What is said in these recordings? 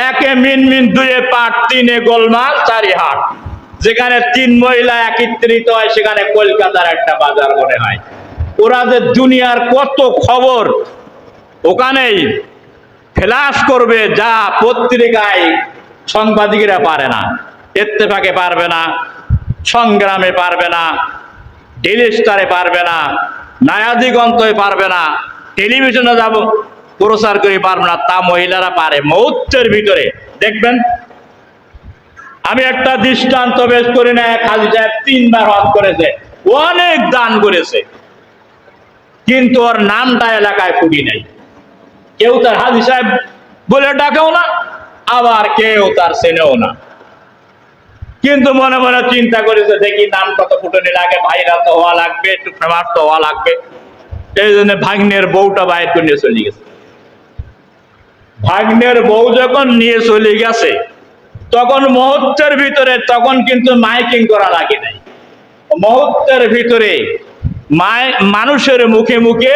একে মিনমিন, দুয়ে পাট, তিনে গোলমাল, চারি হাট। যেখানে তিন মহিলা একত্রিত হয় সেখানে কলকাতার একটা বাজার মনে হয়। ওরা যে দুনিয়ার কত খবর ওখানেই ফ্ল্যাশ করবে, যা পত্রিকায় সাংবাদিকেরা পারে না, ইত্তেফাকে পারবে না, সংগ্রামে পারবে না, ডেইলি স্টারে পারবে না, নয়া দিগন্তে পারবে না, টেলিভিশনে যাব প্রচার করে পারবে না, তা মহিলারা পারে মুহূর্তের ভিতরে। দেখবেন, আমি একটা দৃষ্টান্ত পেশ করি না, খালি সাহেব 3 বার হজ করেছে, অনেক দান করেছে, কিন্তু ওর নামটা এলাকায় ফুটি নাই। কেউ তার হাজি সাহেব বলে ডাকেও না, আবার কেউ তার চেনেও না, কিন্তু মনে মনে চিন্তা করেছে দেখি নাম কত ফুটনি লাগে, ভাইরা তো হওয়া লাগবে, একটু ফেমাস তো হওয়া লাগবে। এই জন্য ভাগ্নের বউটা বাইর করে নিয়ে চলে গেছে। ভাগ্নের বউ যখন নিয়ে চলে গেছে তখন মুহূর্তের ভিতরে, তখন কিন্তু মাইকিং করা লাগে নাই, মুহূর্তের ভিতরে মানুষের মুখে মুখে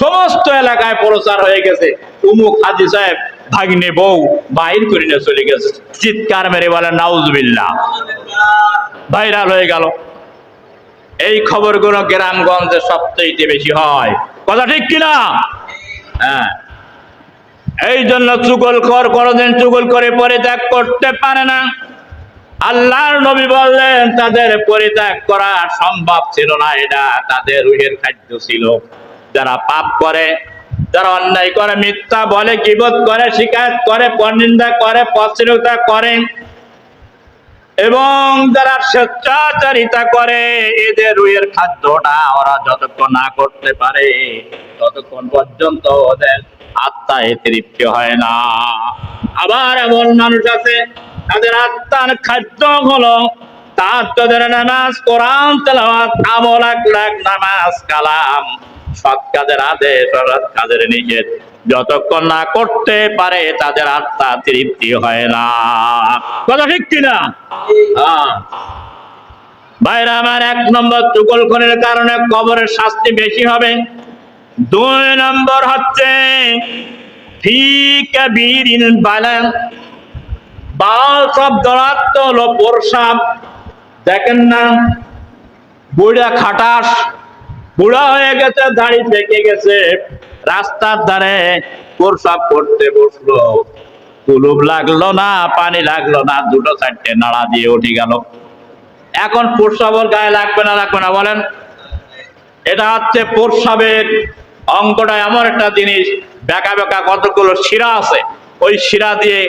সমস্ত এলাকায় প্রচার হয়ে গেছে, উমুক হাজি সাহেব ভাগ্নে বউ বাইর করে নিয়ে চলে গেছে। চিৎকার মেরে বলে নাউজুবিল্লাহ, ভাইরাল হয়ে গেল। এই খবরগুলো গ্রামগঞ্জে সবচেয়ে বেশি হয়, কথা ঠিক কিনা? হ্যাঁ, এই জন্য চুগলখোর কোনদিন চুগল করে পরিত্যাগ করতে পারে না। আল্লাহর নবী বললেন তাদের পরিত্যাগ করা সম্ভব ছিল না, এটা তাদের রুহের খাদ্য ছিল। যারা পাপ করে, যারা অন্যায় করে, মিথ্যা বলে, গীবত করে, শিকায়ত করে, পরনিন্দা করে, পরশ্লীলতা করে এবং যারা স্বেচ্ছাচারিতা করে, এদের রুহের খাদ্যটা ওরা যতক্ষণ না করতে পারে ততক্ষণ পর্যন্ত ওদের আত্মায় তৃপ্তি হয় না। আবার এমন মানুষ আছে তাদের আত্মার খাদ্য হলো তাহাজ্জুদের নামাজ, কোরআন তেলাওয়াত, আমল, আখলাক, নামাজ, কালাম, সৎ কাজের আদেশ, অসৎ কাজের নিষেধ যতক্ষণ না করতে পারে তাদের আত্মা তৃপ্তি হয় না, কথা ঠিক কিনা? ভাইরা আমার, 1 নম্বর চুগলখড়ির কারণে কবরের শাস্তি বেশি হবে। 2 নম্বর হচ্ছে ফি কাবীরিল বালা, বাল শব্দের অর্থ হলো প্রসাব। দেখেন না, বুড়া খাটাস, বুড়া হয়ে গেছে, দাড়ি পেকে গেছে, রাস্তার ধারে প্রসাব করতে বসলো, কুলুপ লাগলো না, পানি লাগলো না, 2-4টে নাড়া দিয়ে উঠে গেল। এখন প্রসাবের গায়ে লাগবে না লাগবে না বলেন? এটা হচ্ছে প্রসাবের অঙ্গটা এমন একটা জিনিস, বেঁকা বেঁকা কতগুলো শিরা আছে, ওই শিরা দিয়ে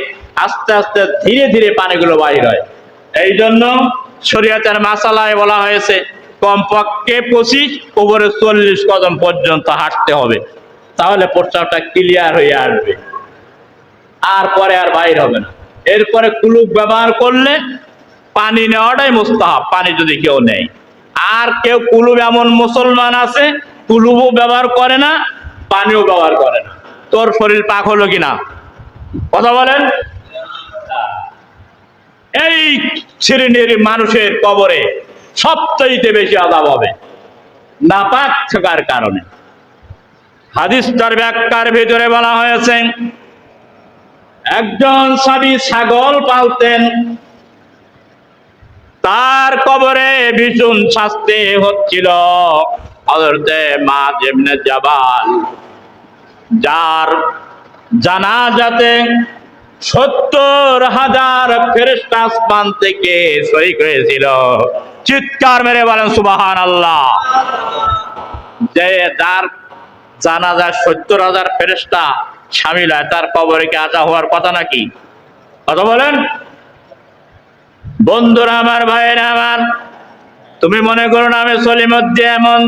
আস্তে আস্তে ধীরে ধীরে পানিগুলো বাইর হয়। এই জন্য শরীয়তের মাসালায় বলা হয়েছে কমপক্ষে 25 উপরে 40 কদম পর্যন্ত হাঁটতে হবে, তাহলে প্রস্রাবটা ক্লিয়ার হয়ে আসবে, আর পরে আর বাইর হবে না। এরপরে কুলুপ ব্যবহার করলে পানি নেওয়াটাই মুস্তাহাব, পানি যদি কেউ নেয়। আর কেউ কুলুপ, এমন মুসলমান আছে কুলুপও ব্যবহার করে না, পানিও ব্যবহার করে না। তোর শরীর পাক হলো কিনা, কথা বলেন? এই শ্রেণীর মানুষের কবরে সবচেয়ে বেশি আযাব হবে নাপাক থাকার কারণে। হাদিসটার ব্যাখ্যার ভিতরে বলা হয়েছে একজন সাহাবী ছাগল পালতেন, তার কবরে ভীষণ শাস্তি হচ্ছিল। হযরতে মুআয ইবনে জাবাল, যার জানাজাতে 70,000 ফেরেশতা আসমান থেকে শহীদ হয়েছিল, চিৎকার মেরে বলেন সুবহানাল্লাহ। যে যার জানাজায় 70,000 ফেরেশতা শামিল হয়, তার কবরে কি আযাব হওয়ার কথা নাকি, কথা বলেন? বন্ধুরা আমার, ভাইয়েরা আমার, তুমি মনে করো না আমি সলিমুদ্দিন এমন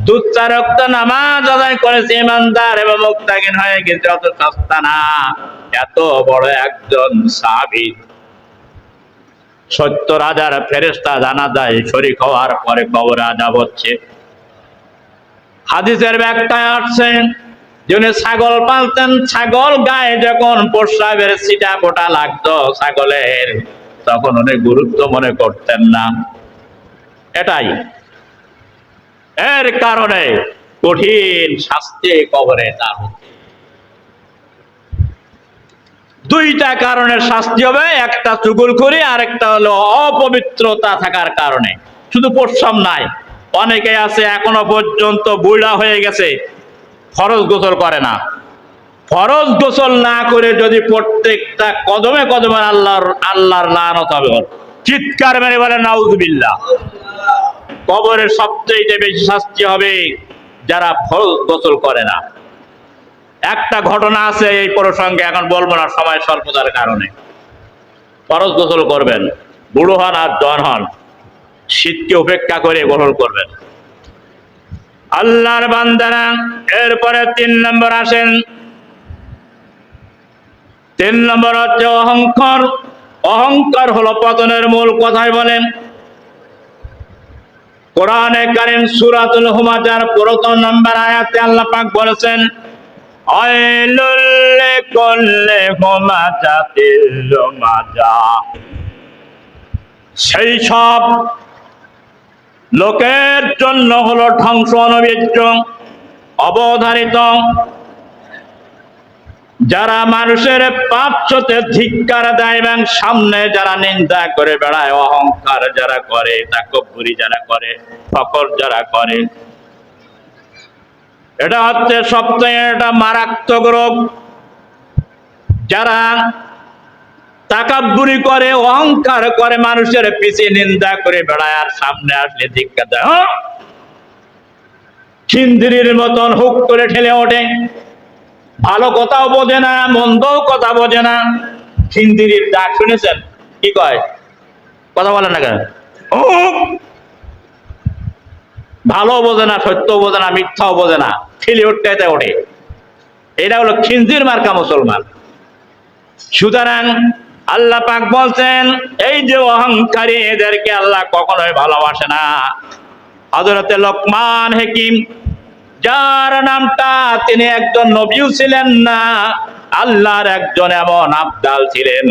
2-4 ওয়াক্ত নামাজ আদায় করেছে, ইমানদার এবং মুত্তাকিন হয়ে গেছে, অত সস্তা না। এত বড় একজন সাহাবী 70,000 ফেরেশতা জানাজায় শরীক হওয়ার পরে কবরে আযাব হচ্ছে। হাদিসের ব্যাখ্যায় আসছে যিনি ছাগল পালতেন, ছাগল গায়ে যখন প্রস্রাবের ছিটা ফোঁটা লাগতো ছাগলের, তখন উনি গুরুত্ব মনে করতেন না। এটাই এর কারণে কঠিন শাস্তি কবরে তার হচ্ছে। দুইটা কারণে শাস্তি হবে, একটা চুগলখড়ি আর একটা হলো অপবিত্রতা থাকার কারণে। শুধু প্রস্রাব নাই, অনেকে আছে এখনো পর্যন্ত বুড়া হয়ে গেছে, ফরজ গোসল করে না। ফরজ গোসল না করে যদি প্রত্যেকটা কদমে কদমে আল্লাহর লানত হবে। চিৎকার মেরে বলে নাউজুবিল্লাহ। কবরের সবচেয়ে বেশি শাস্তি হবে যারা ফরজ গোসল করে না। একটা ঘটনা আছে এই প্রসঙ্গে, এখন বলবো না সময় স্বল্পতার কারণে। ফরজ গোসল করবেন, বুড়ো হন আর জন হন, শীতকে উপেক্ষা করে গোসল করবেন আল্লাহর বান্দারা। এরপরে 3 নম্বর আসেন। 3 নম্বর হচ্ছে অহংকার। অহংকার হলো পতনের মূল। কথাই বলেন কোরআনে কারীম সূরাতুল হুমাজার ১৫ নম্বর আয়াতে আল্লাহ পাক বলেছেন, আইলুল লিকুল্লি হুমাজাতিল লুমাজা। সেই সব লোকের জন্য হলো ধ্বংস অনবীর্য, অবধারিত, যারা মানুষের পাপ হতে ধিক্কার দেয় এবং সামনে যারা নিন্দা করে বেড়ায়, অহংকার যারা করে, তাকব্বুরি যারা করে, ফখর যারা করে। এটা হচ্ছে সবচেয়ে একটা মারাত্মক রোগ। যারা তাকাব্বুরি করে, অহংকার করে, মানুষের পিছিয়ে নিন্দা করে বেড়ায় আর সামনে আসলে ধিক্কার দেয়, খিন্দিরির মতন হুক করে ঠেলে ওঠে। ভালো কথাও বোঝে না, মন্দ কথা বোঝে না। খিন্দিরির ডাক শুনেছেন? কি কয়? কথা বলে না কেন? ভালো বোঝে না, সত্য বোঝে না, মিথ্যাও বোঝে না, ঠেলে উঠতে ওঠে। এটা হলো খিন্দির মার্কা মুসলমান। সুতরাং আল্লাহ পাক বলছেন, এই যে অহংকারী, এদেরকে আল্লাহ কখনোই ভালোবাসে না। হযরতে লোকমান হাকিম, যার নামটা, তিনি একজন নবীও ছিলেন না, আল্লাহর একজন এমন আবদাল ছিলেন।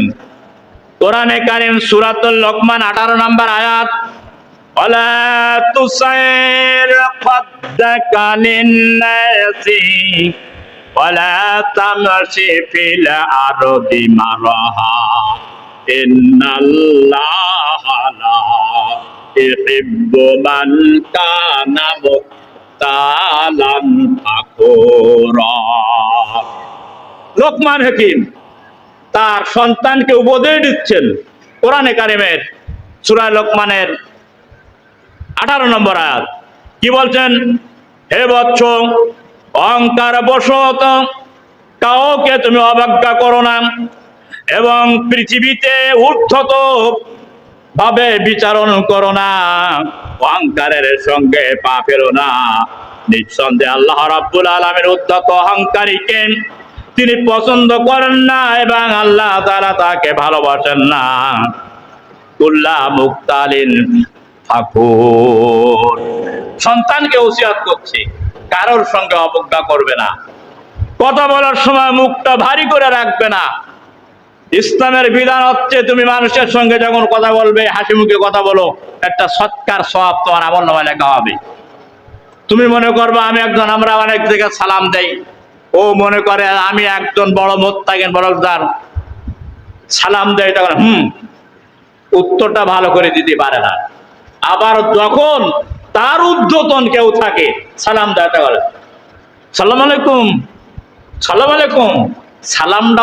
কোরআনে কারীম সূরাতুল লোকমান 18 নম্বর আয়াত, ওয়ালা তুসাইর খাদ্দাকা লিন্নাসি ওয়ালা তামশি ফিল আরদি মারহা ইন্নাল্লাহা লা ইউহিব্বু মান কানা মুখতালান ফাখুরা। লোকমান হাকিম তার সন্তানকে উপদেশ দিচ্ছেন কোরআনে কারীমের সূরা লোকমানের 18 নম্বর আয়াত। কি বলছেন? হে বৎস, অহংকার বশত কাউকে তুমি অবজ্ঞা করো না এবং পৃথিবীতে ঊর্ধ্বত ভাবে বিচারণ করো না, অহংকারের সঙ্গে পা ফেলো না। নিঃসন্দেহে আল্লাহ রাব্বুল আলামিন উদ্ধত অহংকারীকে তিনি পছন্দ করেন না এবং আল্লাহ তাআলা তাকে ভালোবাসেন না। কুল্লা মুক্তালিন ফাখুর। সন্তানকে ওসিয়ত করছে, কারোর সঙ্গে অবজ্ঞা করবে না, কথা বলার সময় মুখটা ভারী করে রাখবে না। ইসলামের বিধান হচ্ছে তুমি মানুষের সঙ্গে যখন কথা বলবে, হাসি মুখে কথা বলো, একটা সৎকার সওয়াব তোমার আমলনামায় লেখা হবে। তুমি মনে করবে আমরা অনেক জায়গায় সালাম দেই, ও মনে করে আমি একজন বড় মোত্তাকিন বড়দার, সালাম দেয়, তখন উত্তরটা ভালো করে দিতে পারে না। আবার যখন তার ঊর্ধ্বতন কেউ থাকে, সালাম দেয়, তখন সালাম আলাইকুম, সালাম আলাইকুম, সালামটা